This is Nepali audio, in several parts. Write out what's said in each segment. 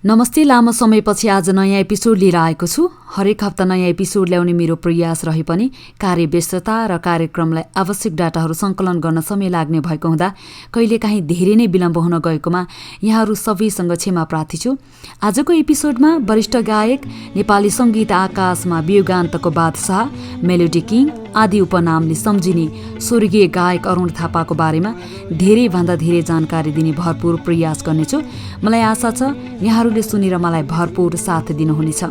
नमस्ते। लामो समयपछि आज नयाँ एपिसोड लिएर आएको छु। हरेक हप्ता नयाँ एपिसोड ल्याउने मेरो प्रयास रहे पनि कार्यव्यस्तता र कार्यक्रमलाई आवश्यक डाटाहरू सङ्कलन गर्न समय लाग्ने भएको हुँदा कहिलेकाहीँ धेरै नै विलम्ब हुन गएकोमा यहाँहरू सबैसँग क्षमा प्रार्थी छु। आजको एपिसोडमा वरिष्ठ गायक, नेपाली सङ्गीत आकाशमा वियोगान्तको बादशाह, मेलोडी किङ आदि उपनामले सम्झिने स्वर्गीय गायक अरुण थापाको बारेमा धेरैभन्दा धेरै जानकारी दिने भरपूर प्रयास गर्नेछु। मलाई आशा छ यहाँहरूले सुनेर मलाई भरपूर साथ दिनुहुनेछ।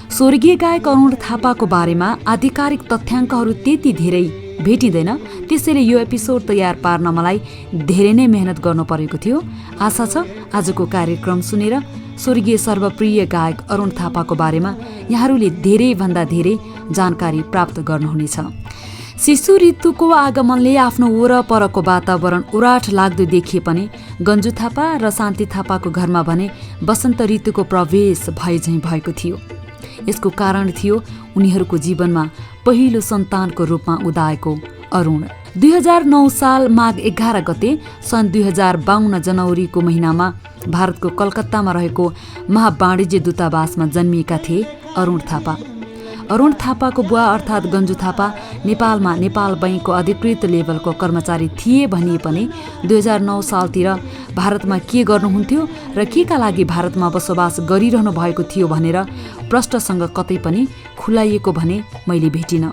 स्वर्गीय गायक अरुण थापाको बारेमा आधिकारिक तथ्याङ्कहरू त्यति धेरै भेटिँदैन, त्यसैले यो एपिसोड तयार पार्न मलाई धेरै नै मेहनत गर्नु परेको थियो। आशा छ आजको कार्यक्रम सुनेर स्वर्गीय सर्वप्रिय गायक अरुण थापाको बारेमा यहाँहरूले धेरैभन्दा धेरै जानकारी प्राप्त गर्नुहुनेछ। शिशु ऋतुको आगमनले आफ्नो वरपरको वातावरण उराठ लाग्दो देखिए पनि गन्जु थापा र शान्ति थापाको घरमा भने वसन्त ऋतुको प्रवेश भए झैँ भएको थियो। यसको कारण थियो उनीहरूको जीवनमा पहिलो सन्तानको रूपमा उदाएको अरुण। 2009 साल माघ 11 गते सन् 2052 जनवरीको महिनामा भारतको कलकत्तामा रहेको महावाणिज्य दूतावासमा जन्मिएका थिए अरुण थापा। अरुण थापाको बुवा अर्थात् गन्जु थापा नेपालमा नेपाल बैंकको अधिकृत लेभलको कर्मचारी थिए भनिए पनि 2009 सालतिर भारतमा के गर्नुहुन्थ्यो र केका लागि भारतमा बसोबास गरिरहनु भएको थियो भनेर प्रश्नसँग कतै पनि खुलाइएको भने मैले भेटिनँ।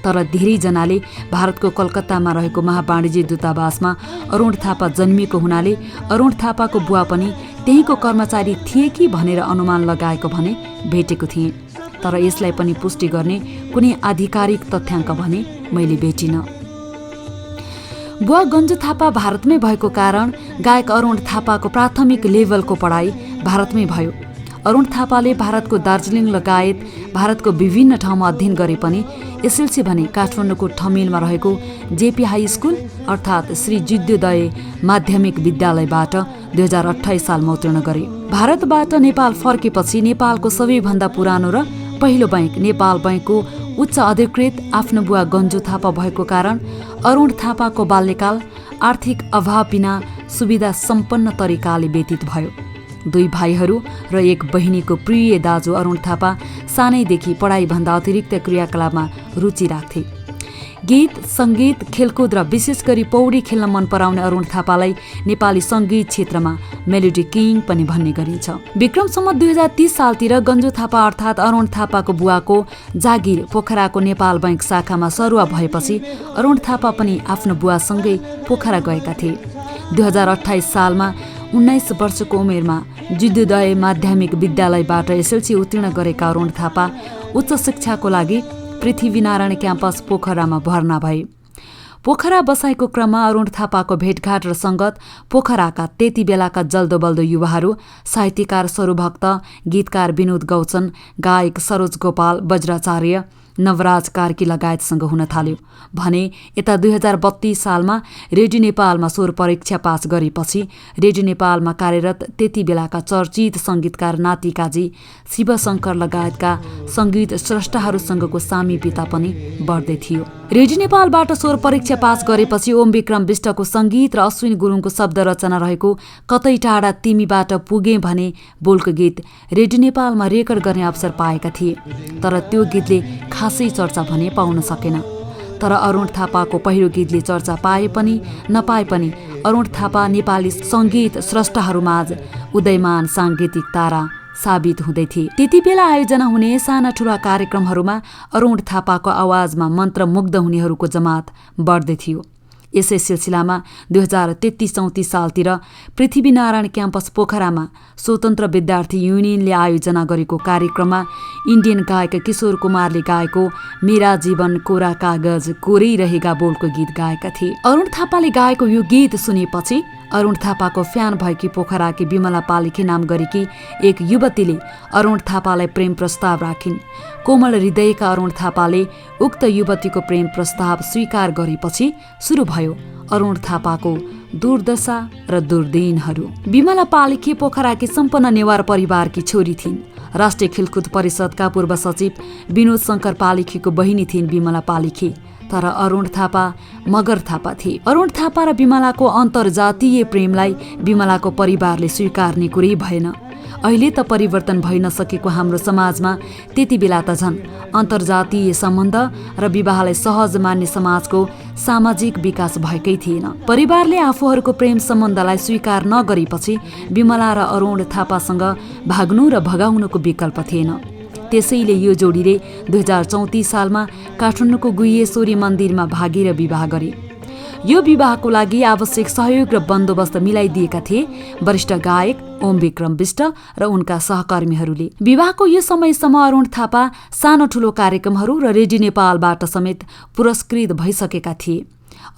तर धेरैजनाले भारतको कलकत्तामा रहेको महावाणिज्य दूतावासमा अरुण थापा जन्मिएको हुनाले अरुण थापाको बुवा पनि त्यहीँको कर्मचारी थिए कि भनेर अनुमान लगाएको भने भेटेको थिएँ। तर यसलाई पनि पुष्टि गर्ने कुनै आधिकारिक तथ्याङ्क भने मैले भेटिनँ। बुवा गन्जु थापा भारतमै भएको कारण गायक अरुण थापाको प्राथमिक लेभलको पढाइ भारतमै भयो। अरुण थापाले भारतको दार्जिलिङ लगायत भारतको विभिन्न ठाउँमा अध्ययन गरे पनि एसएलसी भने काठमाडौँको ठमेलमा रहेको जेपी हाई स्कुल अर्थात् श्री जुद्धोदय माध्यमिक विद्यालयबाट 2028 सालमा उत्तीर्ण गरे। भारतबाट नेपाल फर्केपछि नेपालको सबैभन्दा पुरानो र पहिलो बैंक नेपाल बैंकको उच्च अधिकृत आफ्नो बुवा गन्जु थापा भएको कारण अरुण थापाको बाल्यकाल आर्थिक अभाव बिना सुविधा सम्पन्न तरिकाले व्यतीत भयो। 2 भाइहरू र 1 बहिनीको प्रिय दाजु अरुण थापा सानैदेखि पढाइभन्दा अतिरिक्त क्रियाकलापमा रुचि राख्थे। गीत, सङ्गीत, खेलकुद र विशेष गरी पौडी खेल्न मन पराउने अरुण थापालाई नेपाली सङ्गीत क्षेत्रमा मेलोडी किङ पनि भन्ने गरिन्छ। विक्रम सम्वत 2030 सालतिर गन्जु थापा अर्थात् अरुण थापाको बुवाको जागिर पोखराको नेपाल बैंक शाखामा सरुवा भएपछि अरुण थापा पनि आफ्नो बुवासँगै पोखरा गएका थिए। 2028 सालमा 19 वर्षको उमेरमा जुद्धोदय माध्यमिक विद्यालयबाट एसएलसी उत्तीर्ण गरेका अरुण थापा उच्च शिक्षाको लागि पृथ्वीनारायण क्याम्पस पोखरामा भर्ना भए। पोखरा बसाइको क्रममा अरुण थापाको भेटघाट र सङ्गत पोखराका त्यति बेलाका जल्दोबल्दो युवाहरू साहित्यकार सरूभक्त, गीतकार विनोद गौचन, गायक सरोज गोपाल वज्राचार्य, नवराज कार्की लगायतसँग हुन थाल्यो भने यता 2032 सालमा रेडियो नेपालमा स्वर परीक्षा पास गरेपछि रेडियो नेपालमा कार्यरत त्यति बेलाका चर्चित सङ्गीतकार नाति काजी, शिवशङ्कर लगायतका सङ्गीत स्रष्टाहरूसँगको सामिप्यता पनि बढ्दै थियो। रेडियो नेपालबाट स्वर परीक्षा पास गरेपछि ओम विक्रम विष्टको सङ्गीत र अश्विन गुरुङको शब्द रचना रहेको कतै टाढा तिमीबाट पुगे भने बोलको गीत रेडियो नेपालमा रेकर्ड गर्ने अवसर पाएका थिए। तर त्यो गीतले खासै चर्चा भने पाउन सकेन। तर अरुण थापाको पहिलो गीतले चर्चा पाए पनि नपाए पनि अरुण थापा नेपाली सङ्गीत स्रष्टाहरूमाझ उदयमान साङ्गीतिक तारा साबित हुँदै थिए। त्यति बेला आयोजना हुने साना ठुला कार्यक्रमहरूमा अरुण थापाको आवाजमा मन्त्रमुग्ध हुनेहरूको जमात बढ्दै थियो। यसै सिलसिलामा 2033-34 सालतिर पृथ्वीनारायण क्याम्पस पोखरामा स्वतन्त्र विद्यार्थी युनियनले आयोजना गरेको कार्यक्रममा इन्डियन गायक किशोर कुमारले गाएको मेरा जीवन कोरा कागज कोरै रहेगा बोलको गीत गाएका थिए। अरुण थापाले गाएको यो गीत सुनेपछि अरुण थापाको फ्यान भएकी पोखराकी विमला पालिखे नाम गरेकी एक युवतीले अरुण थापालाई प्रेम प्रस्ताव राखिन्। कोमल हृदयका अरुण थापाले उक्त युवतीको प्रेम प्रस्ताव स्वीकार गरेपछि सुरु भयो अरुण थापाको दुर्दशा र दुर्दिनहरू। विमला पालिखे पोखराकी सम्पन्न नेवार परिवारकी छोरी थिइन्। राष्ट्रिय खेलकुद परिषदका पूर्व सचिव विनोद शङ्कर पालिखेको बहिनी थिइन् विमला पालिखे। तर अरुण थापा मगर थापा थिए। अरुण थापा र विमलाको अन्तर्जातीय प्रेमलाई विमलाको परिवारले स्वीकार्ने कुरै भएन। अहिले त परिवर्तन भइ नसकेको हाम्रो समाजमा त्यति बेला त झन् अन्तर्जातीय सम्बन्ध र विवाहलाई सहज मान्ने समाजको सामाजिक विकास भएकै थिएन। परिवारले आफूहरूको प्रेम सम्बन्धलाई स्वीकार नगरेपछि विमला र अरुण थापासँग भाग्नु र भगाउनुको विकल्प थिएन। त्यसैले यो जोडीले 2034 सालमा काठमाडौँको गुह्येश्वरी मन्दिरमा भागेर विवाह गरे। यो विवाहको लागि आवश्यक सहयोग र बन्दोबस्त मिलाइदिएका थिए वरिष्ठ गायक ओम विक्रम बिष्ट र उनका सहकर्मीहरूले। विवाहको यो समयसम्म अरुण थापा सानो ठूलो कार्यक्रमहरू र रेडियो नेपालबाट समेत पुरस्कृत भइसकेका थिए।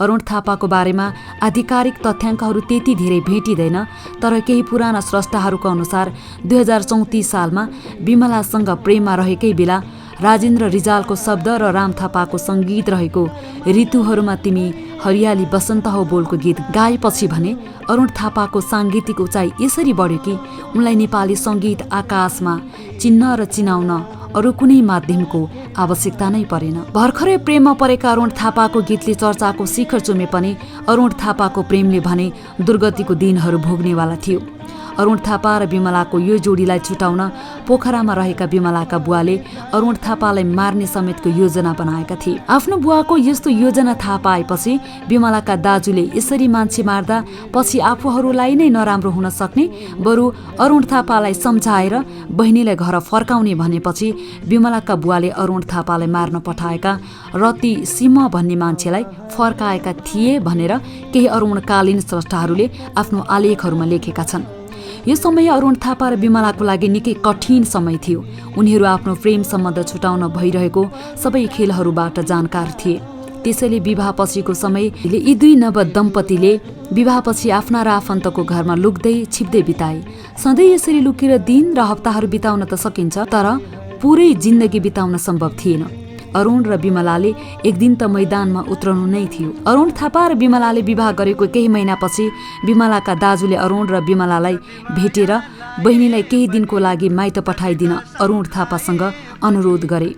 अरुण थापाको बारेमा आधिकारिक तथ्याङ्कहरू त्यति धेरै भेटिँदैन, तर केही पुराना स्रष्टाहरूको अनुसार 2034 सालमा विमलासँग प्रेममा रहेकै बेला राजेन्द्र रिजालको शब्द र राम थापाको सङ्गीत रहेको ऋतुहरूमा तिमी हरियाली बसन्त हो बोलको गीत गाएपछि भने अरुण थापाको साङ्गीतिक उचाइ यसरी बढ्यो कि उनलाई नेपाली सङ्गीत आकाशमा चिन्न र चिनाउन अरू कुनै माध्यमको आवश्यकता नै परेन। भर्खरै प्रेममा परेका अरुण थापाको गीतले चर्चाको शिखर चुमे पनि अरुण थापाको प्रेमले भने दुर्गतिको दिनहरू भोग्नेवाला थियो। अरुण थापा र विमलाको यो जोडीलाई छुटाउन पोखरामा रहेका विमलाका बुवाले अरुण थापालाई मार्ने समेतको योजना बनाएका थिए। आफ्नो बुवाको यस्तो योजना थाहा पाएपछि विमलाका दाजुले यसरी मान्छे मार्दा पछि आफूहरूलाई नै नराम्रो हुन सक्ने, बरु अरुण थापालाई सम्झाएर बहिनीलाई घर फर्काउने भनेपछि विमलाका बुवाले अरुण थापालाई मार्न पठाएका रति सिंह भन्ने मान्छेलाई फर्काएका थिए भनेर केही अरुणकालीन स्रष्टाहरूले आफ्नो आलेखहरूमा लेखेका छन्। यो समय अरुण थापा र विमलाको लागि निकै कठिन समय थियो। उनीहरू आफ्नो प्रेम सम्बन्ध छुटाउन भइरहेको सबै खेलहरूबाट जानकार थिए। त्यसैले विवाहपछिको समयले यी दुई नव दम्पतिले विवाहपछि आफ्ना र आफन्तको घरमा लुक्दै छिप्दै बिताए। सधैँ यसरी लुकेर दिन र हप्ताहरू बिताउन त सकिन्छ, तर पुरै जिन्दगी बिताउन सम्भव थिएन। अरुण र विमलाले एक दिन त मैदानमा उत्रनु नै थियो। अरुण थापा र विमलाले विवाह गरेको केही महिनापछि विमलाका दाजुले अरुण र विमलालाई भेटेर बहिनीलाई केही दिनको लागि माइत पठाइदिन अरुण थापासँग अनुरोध गरे।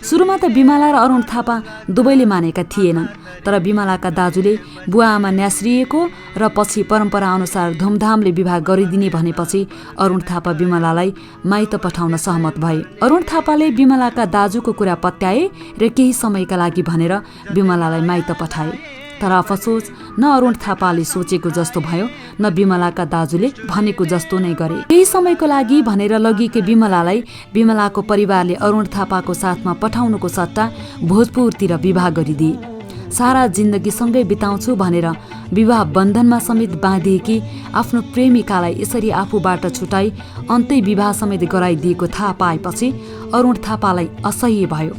सुरुमा त विमला र अरुण थापा दुवैले मानेका थिएनन्, तर विमलाका दाजुले बुवा आमा न्यास्रिएको र पछि परम्परा अनुसार धुमधामले विवाह गरिदिने भनेपछि अरुण थापा विमलालाई माइत पठाउन सहमत भए। अरुण थापाले विमलाका दाजुको कुरा पत्याए र केही समयका लागि भनेर विमलालाई माइत पठाए। तर अफसोस न अरुण थापाले सोचेको जस्तो भयो, न विमलाका दाजुले भनेको जस्तो नै गरे। केही समयको लागि भनेर लगिएकी विमलालाई विमलाको परिवारले अरुण थापाको साथमा पठाउनुको सट्टा भोजपुरतिर विवाह गरिदिए। सारा जिन्दगी सँगै बिताउँछु भनेर विवाह बन्धनमा समेत बाँधिएकी आफ्नो प्रेमिकालाई यसरी आफूबाट छुटाई अन्तै विवाह समेत गराइदिएको थाहा पाएपछि अरुण थापालाई असह्य भयो।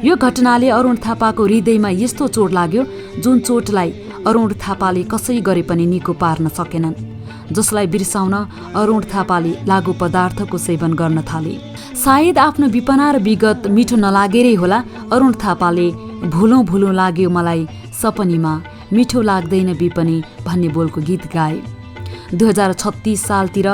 यो घटनाले अरुण थापाको हृदयमा यस्तो चोट लाग्यो जुन चोटलाई अरुण थापाले कसै गरे पनि निको पार्न सकेनन्, जसलाई बिर्साउन अरुण थापाले लागु पदार्थको सेवन गर्न थाले। सायद आफ्नो विपना र विगत मिठो नलागेरै होला अरुण थापाले भुलौँ भुलौँ लाग्यो मलाई सपनीमा, मिठो लाग्दैन विपनी भन्ने बोलको गीत गाए। 2036 सालतिर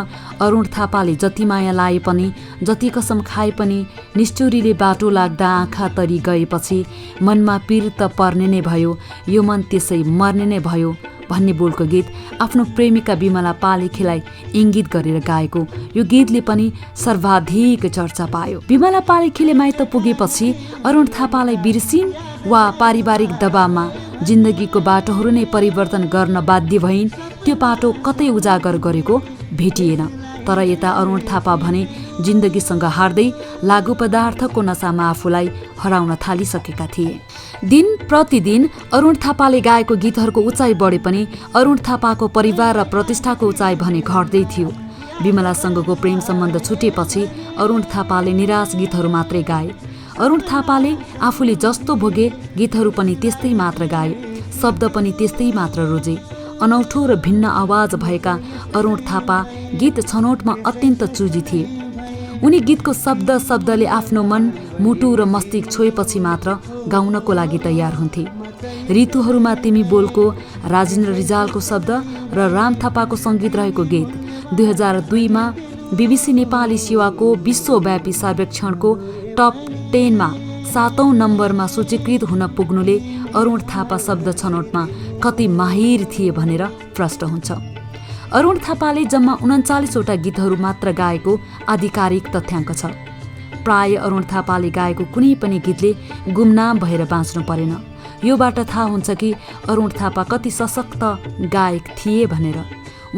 अरुण थापाले जति माया लाए पनि जति कसम खाए पनि निष्ठुरीले बाटो लाग्दा आँखा तरी गएपछि मनमा पीर त पर्ने नै भयो, यो मन त्यसै मर्ने नै भयो भन्ने बोलको गीत आफ्नो प्रेमिका विमला पालेखीलाई इङ्गित गरेर गाएको यो गीतले पनि सर्वाधिक चर्चा पायो। विमला पालेखीले माइत पुगेपछि अरुण थापालाई बिर्सिन् वा पारिवारिक दबावमा जिन्दगीको बाटोहरू नै परिवर्तन गर्न बाध्य भइन्, त्यो बाटो कतै उजागर गरेको भेटिएन। तर यता अरुण थापा भने जिन्दगीसँग हार्दै लागु पदार्थको नसामा आफूलाई हराउन थालिसकेका थिए। दिन प्रतिदिन अरुण थापाले गाएको गीतहरूको उचाइ बढे पनि अरुण थापाको परिवार र प्रतिष्ठाको उचाइ भने घट्दै थियो। विमलासँगको प्रेम सम्बन्ध छुटेपछि अरुण थापाले निराश गीतहरू मात्रै गाए। अरुण थापाले आफूले जस्तो भोगे गीतहरू पनि त्यस्तै मात्र गाए, शब्द पनि त्यस्तै मात्र रोजे। अनौठो र भिन्न आवाज भएका अरुण थापा गीत छनौटमा अत्यन्त चुजी थिए। उनी गीतको शब्दले आफ्नो मन, मुटु र मस्तिष्क छोएपछि मात्र गाउनको लागि तयार हुन्थे। ऋतुहरूमा तिमी बोलको राजेन्द्र रिजालको शब्द र राम थापाको सङ्गीत रहेको गीत 2002मा BBC नेपाली सेवाको विश्वव्यापी सर्वेक्षणको टप 10मा 7औं नम्बरमा सूचीकृत हुन पुग्नुले अरुण थापा शब्द छनौटमा कति माहिर थिए भनेर प्रश्न हुन्छ। अरुण थापाले जम्मा 39वटा गीतहरू मात्र गाएको आधिकारिक तथ्याङ्क छ। प्राय अरुण थापाले गाएको कुनै पनि गीतले गुमनाम भएर बाँच्नु परेन। योबाट थाहा हुन्छ कि अरुण थापा कति सशक्त गायक थिए भनेर।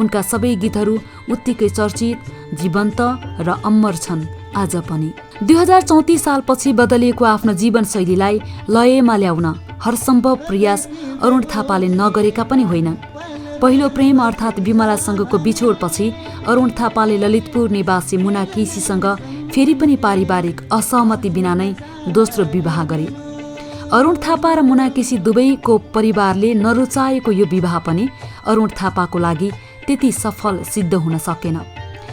उनका सबै गीतहरू उत्तिकै चर्चित, जीवन्त र अमर छन् आज पनि। 2034 सालपछि बदलिएको आफ्नो जीवनशैलीलाई लयमा ल्याउन हरसम्भव प्रयास अरुण थापाले नगरेका पनि होइनन्। पहिलो प्रेम अर्थात् विमलासँगको बिछोडपछि अरुण थापाले ललितपुर निवासी मुना केसीसँग फेरि पनि पारिवारिक असहमति बिना नै दोस्रो विवाह गरे। अरुण थापा र मुना केसी दुवैको परिवारले नरुचाएको यो विवाह पनि अरुण थापाको लागि त्यति सफल सिद्ध हुन सकेन।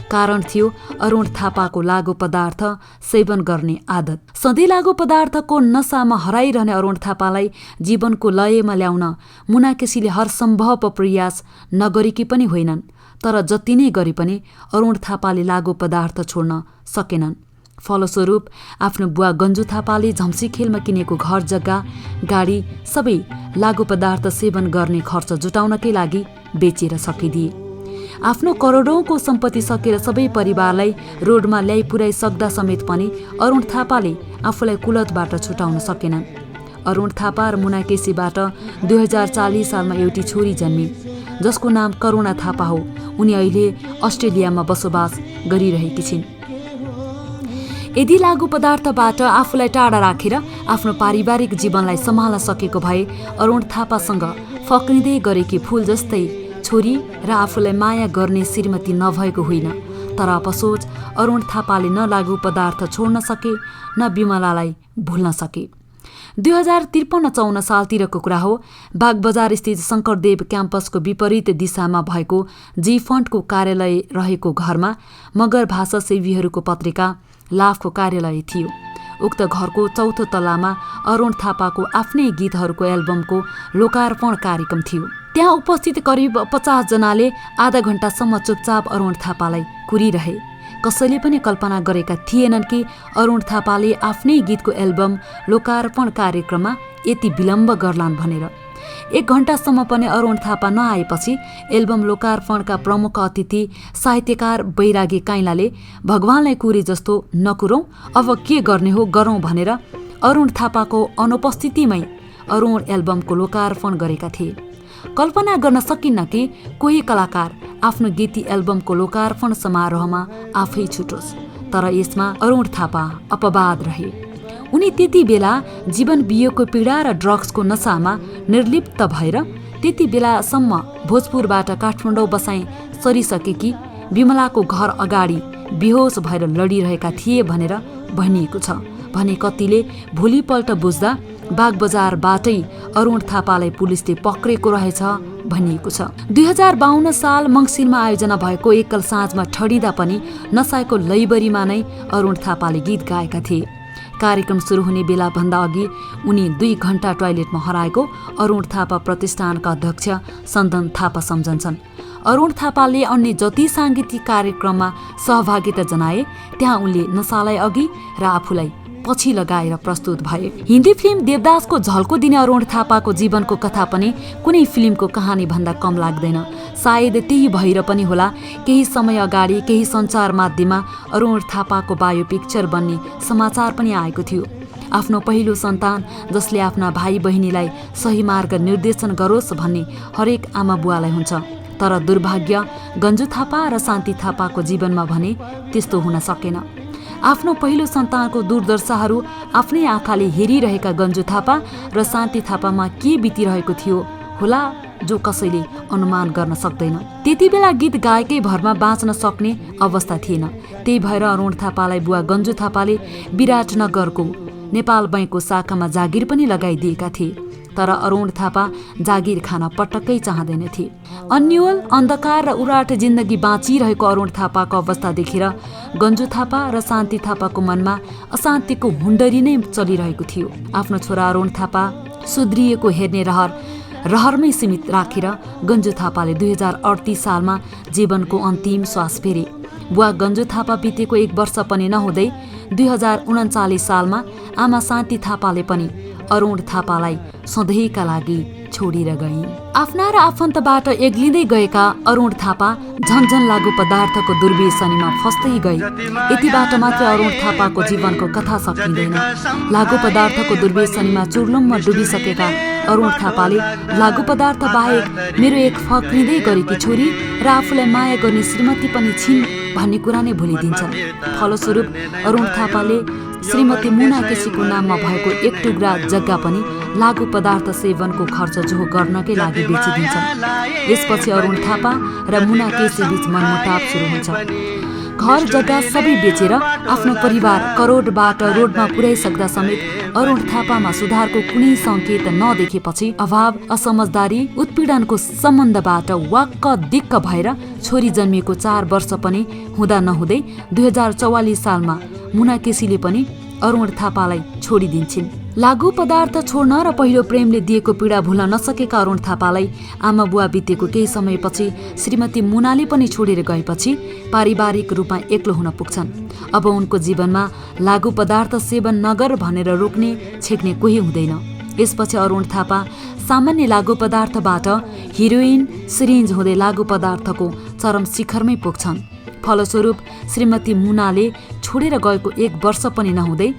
कारण थियो अरुण थापाको लागु पदार्थ सेवन गर्ने आदत। सधैँ लागु पदार्थको नसामा हराइरहने अरुण थापालाई जीवनको लयमा ल्याउन मुना केसीले हरसम्भव प्रयास नगरेकी पनि होइनन्। तर जति नै गरे पनि अरुण थापाले लागु पदार्थ छोड्न सकेनन्। फलस्वरूप आफ्नो बुवा गन्जु थापाले झम्सीखेलमा किनेको घर जग्गा, गाडी सबै लागु पदार्थ सेवन गर्ने खर्च जुटाउनकै लागि बेचेर सकिदिए। आफ्नो करोडौँको सम्पत्ति सकेर सबै परिवारलाई रोडमा ल्याइ पुर्याइ सक्दा समेत पनि अरुण थापाले आफूलाई कुलतबाट छुटाउन सकेनन्। अरुण थापा र मुना केसीबाट 2040 सालमा एउटी छोरी जन्मिन् जसको नाम करुणा थापा हो। उनी अहिले अस्ट्रेलियामा बसोबास गरिरहेकी छिन्। यदि लागु पदार्थबाट आफूलाई टाढा राखेर आफ्नो पारिवारिक जीवनलाई सम्हाल्न सकेको भए अरुण थापासँग फक्रिँदै गरेकी फूल जस्तै छोरी र आफूलाई माया गर्ने श्रीमती नभएको होइन। तर अपसोच अरुण थापाले न लागु पदार्थ छोड्न सके न विमलालाई भुल्न सके। 2053-54 सालतिरको कुरा हो। बागबजार स्थित शङ्करदेव क्याम्पसको विपरीत दिशामा भएको जी फन्डको कार्यालय रहेको घरमा मगर भाषा सेवीहरूको पत्रिका लाभको कार्यालय थियो। उक्त घरको चौथो तल्लामा अरुण थापाको आफ्नै गीतहरूको एल्बमको लोकार्पण कार्यक्रम थियो। त्यहाँ उपस्थित करिब 50 जनाले आधा घण्टासम्म चुपचाप अरुण थापालाई कुरिरहे। कसैले पनि कल्पना गरेका थिएनन् कि अरुण थापाले आफ्नै गीतको एल्बम लोकार्पण कार्यक्रममा यति विलम्ब गर्लान् भनेर। 1 घण्टासम्म पनि अरुण थापा नआएपछि एल्बम लोकार्पणका प्रमुख अतिथि साहित्यकार बैरागी काइलाले भगवानलाई कुरे जस्तो नकुरौँ, अब के गर्ने हो गरौँ भनेर अरुण थापाको अनुपस्थितिमै अरुण एल्बमको लोकार्पण गरेका थिए। कल्पना गर्न सकिन्न कि कोही कलाकार आफ्नो गीती एल्बमको लोकार्पण समारोहमा आफै छुटोस्। तर यसमा अरुण थापा अपवाद रहे। उनी त्यति बेला जीवन बियोको पीडा र ड्रग्सको नसामा निर्लिप्त भएर त्यति बेलासम्म भोजपुरबाट काठमाडौँ बसाइ सरिसकेकी विमलाको घर अगाडि बेहोस भएर लडिरहेका थिए भनेर भनिएको छ भने कतिले भोलिपल्ट बुझ्दा बागबजारबाटै अरुण थापालाई पुलिसले पक्रेको रहेछ भनिएको छ। 2052 साल मङ्सिरमा आयोजना भएको एकल साँझमा ठडिँदा पनि नसाएको लैबरीमा नै अरुण थापाले गीत गाएका थिए। कार्यक्रम सुरु हुने बेलाभन्दा अघि उनी 2 घण्टा टोयलेटमा हराएको अरुण थापा प्रतिष्ठानका अध्यक्ष सन्दन थापा सम्झन्छन्। अरुण थापाले अन्य जति साङ्गीतिक कार्यक्रममा सहभागिता जनाए त्यहाँ उनले नसालाई अघि र आफूलाई पछि लगाएर प्रस्तुत भए। हिन्दी फिल्म देवदासको झल्को दिने अरुण थापाको जीवनको कथा पनि कुनै फिल्मको कहानी भन्दा कम लाग्दैन। सायद त्यही भएर पनि होला केही समय अगाडि केही सञ्चार माध्यममा अरुण थापाको बायो पिक्चर बन्ने समाचार पनि आएको थियो। आफ्नो पहिलो सन्तान जसले आफ्ना भाइ बहिनीलाई सही मार्ग निर्देशन गरोस् भन्ने हरेक आमा बुवालाई हुन्छ। तर दुर्भाग्य गन्जु थापा र शान्ति थापाको जीवनमा भने त्यस्तो हुन सकेन। आफ्नो पहिलो सन्तानको दुर्दशाहरू आफ्नै आँखाले हेरिरहेका गन्जु थापा र शान्ति थापामा के बितिरहेको थियो होला जो कसैले अनुमान गर्न सक्दैन। त्यति बेला गीत गाएकै भरमा बाँच्न सक्ने अवस्था थिएन। त्यही भएर अरुण थापालाई बुवा गन्जु थापाले विराटनगरको नेपाल बैंकको शाखामा जागिर पनि लगाइदिएका थिए। तर अरुण थापा जागिर खान पटक्कै चाहँदैनथे। अन्यल अन्धकार र उराट जिन्दगी बाँचिरहेको अरुण थापाको अवस्था देखेर गन्जु थापा र शान्ति थापाको मनमा अशान्तिको हुन्डरी नै चलिरहेको थियो। आफ्नो छोरा अरुण थापा सुध्रिएको हेर्ने रहरमै सीमित राखेर गन्जु थापाले 2038 सालमा जीवनको अन्तिम श्वास फेरे। बुवा गन्जु थापा बितेको 1 वर्ष पनि नहुँदै 2039 सालमा आमा शान्ति थापाले पनि अरुण थापालाई सधैँका लागि छोडेर गइन्। आफ्ना र आफन्तबाट एग्लिँदै गएका अरुण थापा झन्झन लागु पदार्थको दुर्व्यसनीमा फस्दै गए। यतिबाट मात्र अरुण थापाको जीवनको कथा सकिँदैन। लागु पदार्थको दुर्व्यसनीमा चुर्लुममा डुबिसकेका अरुण थापाले लागु पदार्थ बाहेक मेरो एक फक्रिँदै गरेकी छोरी र आफूलाई माया गर्ने श्रीमती पनि छिन् भन्ने कुरा नै भुलिदिन्छन्। फलस्वरूप अरुण थापाले श्रीमती मुना केसीको नाममा भएको एक टुक्रा जग्गा पनि लागु पदार्थ सेवनको खर्च जोहो गर्नकै लागि बेचिदिन्छन्। यसपछि अरुण थापा र मुना केसी बीच मनमुटाव सुरु हुन्छ। घर जग्गा सबै बेचेर आफ्नो परिवार करोडबाट रोडमा पुर्याइसक्दा समेत अरुण थापामा सुधारको कुनै संकेत नदेखेपछि अभाव, असमझदारी, उत्पीडनको सम्बन्धबाट वाक्क दिक्क भएर छोरी जन्मिएको 4 वर्ष पनि हुँदा नहुँदै 2044 सालमा मुना केसीले पनि अरुण थापालाई छोडिदिन्छन्। लागु पदार्थ छोड्न र पहिलो प्रेमले दिएको पीडा भुल्न नसकेका अरुण थापालाई आमा बुवा बितेको केही समयपछि श्रीमती मुनाले पनि छोडेर गएपछि पारिवारिक रूपमा एक्लो हुन पुग्छन्। अब उनको जीवनमा लागु पदार्थ सेवन नगर भनेर रोक्ने छेक्ने कोही हुँदैन। यसपछि अरुण थापा सामान्य लागु पदार्थबाट हिरोइन, सिरिन्ज हुँदै लागु पदार्थको चरम शिखरमै पुग्छन्। फलस्वरूप श्रीमती मुनाले छोडेर गएको 1 वर्ष पनि नहुँदै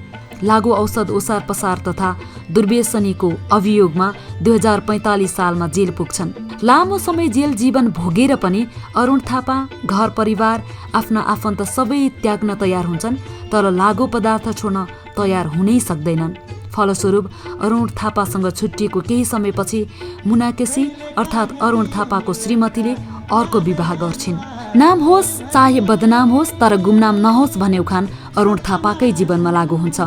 लागु औषध ओसार पसार तथा दुर्व्यसनीको अभियोगमा 2045 सालमा जेल पुग्छन्। लामो समय जेल जीवन भोगेर पनि अरुण थापा घर परिवार, आफ्ना आफन्त सबै त्याग्न तयार हुन्छन्, तर लागु पदार्थ छोड्न तयार हुनै सक्दैनन्। फलस्वरूप अरुण थापासँग छुट्टिएको केही समयपछि मुना केसी अर्थात् अरुण थापाको श्रीमतीले अर्को विवाह गर्छिन्। नाम होस् चाहे बदनाम होस् तर गुमनाम नहोस् भन्ने उखान अरुण थापाकै जीवनमा लागू हुन्छ।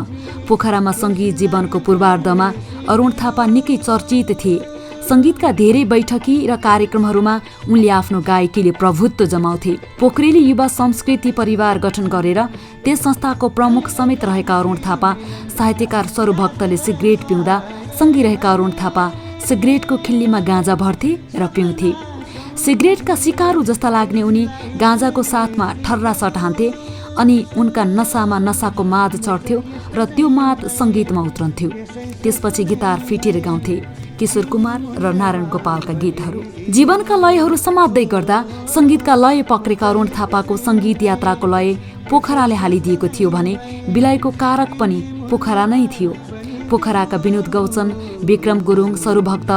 पोखरामा सङ्गीत जीवनको पूर्वार्धमा अरुण थापा निकै चर्चित थिए। सङ्गीतका धेरै बैठकी र कार्यक्रमहरूमा उनले आफ्नो गायकीले प्रभुत्व जमाउँथे। पोखरेली युवा संस्कृति परिवार गठन गरेर त्यस संस्थाको प्रमुख समेत रहेका अरुण थापा साहित्यकार स्वरूभक्तले सिगरेट पिउँदा सँगै रहेका अरुण थापा सिगरेटको खिल्लीमा गाँजा भर्थे र पिउँथे। सिगरेटका सिकारु जस्ता लाग्ने उनी गाँजाको साथमा ठर्रा सट हान्थे अनि उनका नसामा नसाको माद चढ्थ्यो र त्यो माद सङ्गीतमा उत्रन्थ्यो। त्यसपछि गिटार फिटेर गाउँथे किशोर कुमार र नारायण गोपालका गीतहरू। जीवनका लयहरू समात्दै गर्दा सङ्गीतका लय पक्रेका अरुण थापाको सङ्गीत यात्राको लय पोखराले हालिदिएको थियो भने बिलाइको कारक पनि पोखरा नै थियो। पोखराका विनोद गौचन, विक्रम गुरुङ, स्वरूभक्त,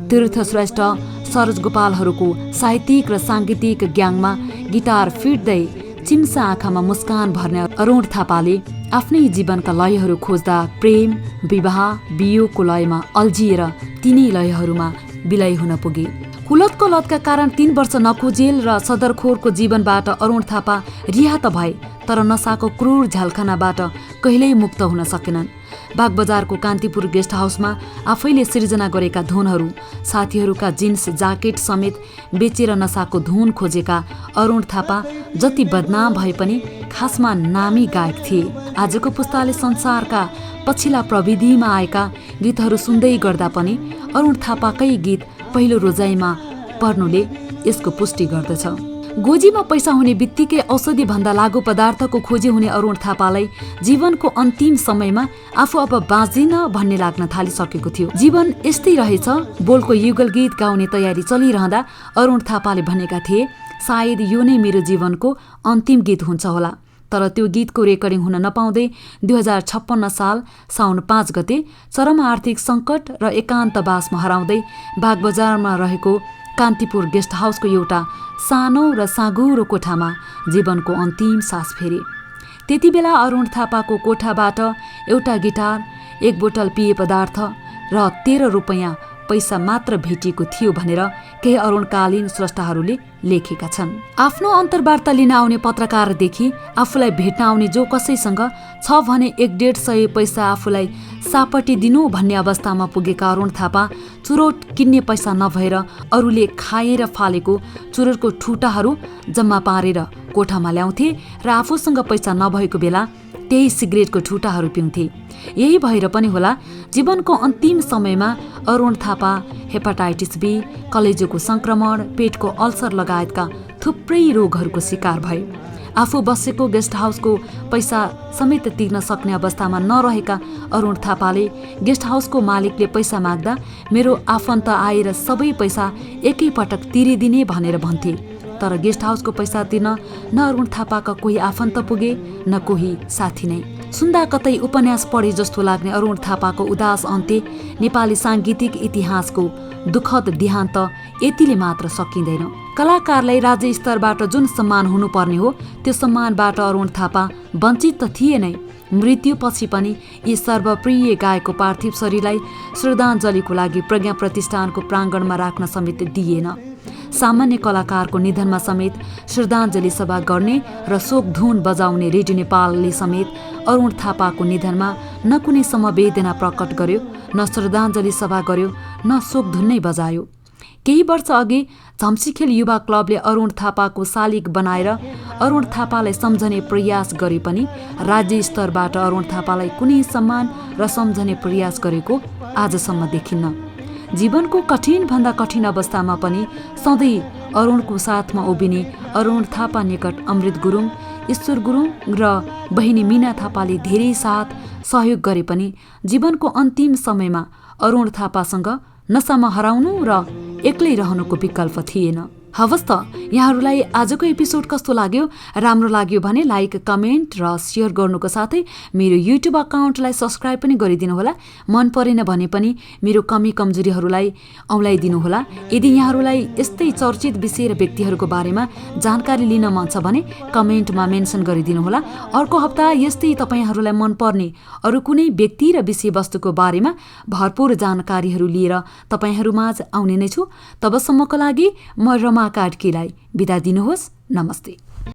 तीर्थ श्रेष्ठ, सरोज गोपालहरूको साहित्यिक र साङ्गीतिक ग्याङमा गिटार फिट्दै चिम्सा आँखामा मुस्कान भर्ने अरुण थापाले आफ्नै जीवनका लयहरू खोज्दा प्रेम, विवाह, वियोगको लयमा अल्झिएर तिनै लयहरूमा बिलाइ हुन पुगे। कुलतको लतका कारण 3 वर्ष नकुजेल र सदरखोरको जीवनबाट अरुण थापा रिहा त भए, तर नसाको क्रूर झ्यालखानाबाट कहिल्यै मुक्त हुन सकेनन्। बागबजारको कान्तिपुर गेस्ट हाउसमा आफैले सिर्जना गरेका धुनहरू, साथीहरूका जिन्स जाकेट समेत बेचेर नसाको धुन खोजेका अरुण थापा जति बदनाम भए पनि खासमा नामी गायक थिए। आजको पुस्ताले संसारका पछिल्ला प्रविधिमा आएका गीतहरू सुन्दै गर्दा पनि अरुण थापाकै गीत पहिलो रोजाइमा पर्नुले यसको पुष्टि गर्दछ। गोजीमा पैसा हुने बित्तिकै औषधि भन्दा लागु पदार्थको खोजी हुने अरुण थापालाई जीवनको अन्तिम समयमा आफू अब बाँच्दिन भन्ने लाग्न थालिसकेको थियो। जीवन यस्तै रहेछ बोलको युगल गीत गाउने तयारी चलिरहँदा अरुण थापाले भनेका थिए, सायद यो नै मेरो जीवनको अन्तिम गीत हुन्छ होला। तर त्यो गीतको रेकर्डिङ हुन नपाउँदै 2056 साल साउन 5 गते चरम आर्थिक सङ्कट र एकान्तवासमा हराउँदै बागबजारमा रहेको कान्तिपुर गेस्ट हाउसको एउटा सानो र साँगुरो कोठामा जीवनको अन्तिम सास फेरे। त्यति बेला अरुण थापाको कोठाबाट एउटा गिटार, 1 बोतल पेय पदार्थ र 13 रुपैयाँ पैसा मात्र भेटिएको थियो भनेर केही अरुणकालीन स्रष्टाहरूले लेखेका छन्। आफ्नो अन्तर्वार्ता लिन आउने पत्रकारदेखि आफूलाई भेट्न आउने जो कसैसँग छ भने 150 पैसा आफूलाई सापटी दिनु भन्ने अवस्थामा पुगेका अरुण थापा चुरोट किन्ने पैसा नभएर अरूले खाएर फालेको चुरोटको ठुटाहरू जम्मा पारेर कोठामा ल्याउँथे र आफूसँग पैसा नभएको बेला त्यही सिगरेटको ठुटाहरू पिउँथे। यही भएर पनि होला जीवनको अन्तिम समयमा अरुण थापा हेपाटाइटिस बी, कलेजोको संक्रमण, पेटको अल्सर लगायतका थुप्रै रोगहरूको शिकार भए। आफू बसेको गेस्ट हाउसको पैसा समेत तिर्न सक्ने अवस्थामा नरहेका अरुण थापाले गेस्ट हाउसको मालिकले पैसा माग्दा मेरो आफन्त आएर सबै पैसा एकैपटक तिरिदिने भनेर भन्थे। तर गेस्ट हाउसको पैसा तिर्न न अरुण थापाका कोही आफन्त पुगे न कोही साथी नै। सुन्दा कतै उपन्यास पढे जस्तो लाग्ने अरुण थापाको उदास अन्त्य नेपाली साङ्गीतिक इतिहासको दुःखद देहान्त यतिले मात्र सकिँदैन। कलाकारलाई राज्य स्तरबाट जुन सम्मान हुनुपर्ने हो त्यो सम्मानबाट अरुण थापा वञ्चित त थिए नै। मृत्युपछि पनि यी सर्वप्रिय गायकको पार्थिव शरीरलाई श्रद्धाञ्जलीको लागि प्रज्ञा प्रतिष्ठानको प्राङ्गणमा राख्न समेत दिएन। सामान्य कलाकारको निधनमा समेत श्रद्धाञ्जली सभा गर्ने र शोकधुन बजाउने रेडियो नेपालले समेत अरुण थापाको निधनमा न कुनै समवेदना प्रकट गर्यो, न श्रद्धाञ्जली सभा गर्यो, न शोकधुन नै बजायो। केही वर्ष अघि झम्सीखेल युवा क्लबले अरुण थापाको शालिग बनाएर अरुण थापालाई सम्झने प्रयास गरे पनि राज्य स्तरबाट अरुण थापालाई कुनै सम्मान र सम्झने प्रयास गरेको आजसम्म देखिन्न। जीवनको कठिनभन्दा कठिन अवस्थामा पनि सधैँ अरुणको साथमा उभिने अरुण थापा निकट अमृत गुरुङ, ईश्वर गुरुङ र बहिनी मीना थापाले धेरै साथ सहयोग गरे पनि जीवनको अन्तिम समयमा अरुण थापासँग नसामा हराउनु र एक्लै रहनुको विकल्प थिएन। हवस् त, यहाँहरूलाई आजको एपिसोड कस्तो लाग्यो? राम्रो लाग्यो भने लाइक, कमेन्ट र सेयर गर्नुको साथै मेरो युट्युब अकाउन्टलाई सब्सक्राइब पनि गरिदिनुहोला। मन परेन भने पनि मेरो कमी कमजोरीहरूलाई औँल्याइदिनुहोला। यदि यहाँहरूलाई यस्तै चर्चित विषय र व्यक्तिहरूको बारेमा जानकारी लिन मन छ भने कमेन्टमा मेन्सन गरिदिनुहोला। अर्को हप्ता यस्तै तपाईँहरूलाई मनपर्ने अरू कुनै व्यक्ति र विषयवस्तुको बारेमा भरपूर जानकारीहरू लिएर तपाईँहरूमाझ आउने नै छु। तबसम्मको लागि म रमा कार्कीलाई बिदा दिनुहोस्। नमस्ते।